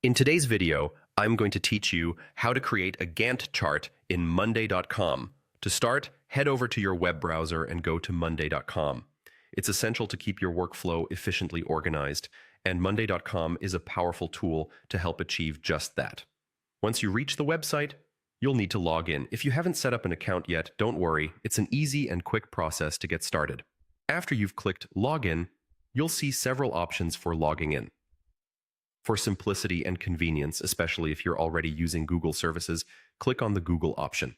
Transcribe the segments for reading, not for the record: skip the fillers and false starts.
In today's video, I'm going to teach you how to create a Gantt chart in Monday.com. To start, head over to your web browser and go to Monday.com. It's essential to keep your workflow efficiently organized, and Monday.com is a powerful tool to help achieve just that. Once you reach the website, you'll need to log in. If you haven't set up an account yet, don't worry, it's an easy and quick process to get started. After you've clicked Login, you'll see several options for logging in. For simplicity and convenience, especially if you're already using Google services, click on the Google option.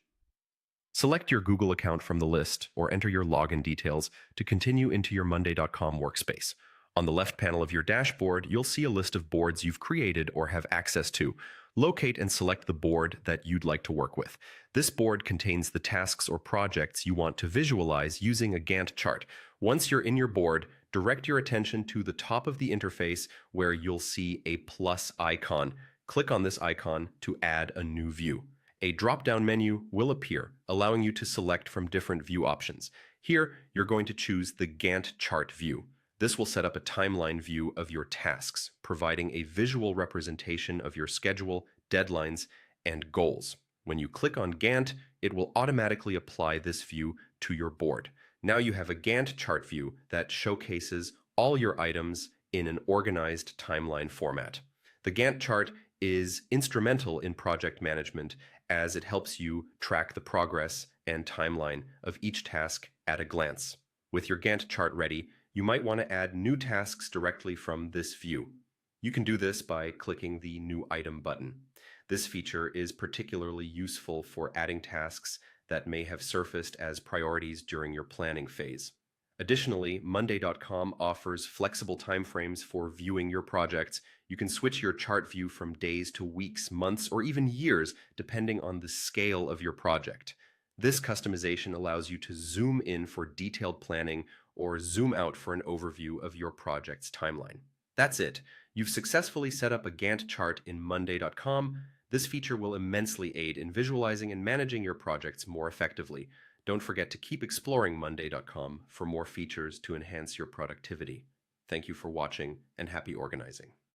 Select your Google account from the list or enter your login details to continue into your Monday.com workspace. On the left panel of your dashboard, you'll see a list of boards you've created or have access to. Locate and select the board that you'd like to work with. This board contains the tasks or projects you want to visualize using a Gantt chart. Once you're in your board, direct your attention to the top of the interface where you'll see a plus icon. Click on this icon to add a new view. A drop-down menu will appear, allowing you to select from different view options. Here, you're going to choose the Gantt chart view. This will set up a timeline view of your tasks, providing a visual representation of your schedule, deadlines, and goals. When you click on Gantt, it will automatically apply this view to your board. Now you have a Gantt chart view that showcases all your items in an organized timeline format. The Gantt chart is instrumental in project management as it helps you track the progress and timeline of each task at a glance. With your Gantt chart ready, you might want to add new tasks directly from this view. You can do this by clicking the New Item button. This feature is particularly useful for adding tasks that may have surfaced as priorities during your planning phase. Additionally, Monday.com offers flexible timeframes for viewing your projects. You can switch your chart view from days to weeks, months, or even years, depending on the scale of your project. This customization allows you to zoom in for detailed planning or zoom out for an overview of your project's timeline. That's it. You've successfully set up a Gantt chart in Monday.com. This feature will immensely aid in visualizing and managing your projects more effectively. Don't forget to keep exploring Monday.com for more features to enhance your productivity. Thank you for watching and happy organizing.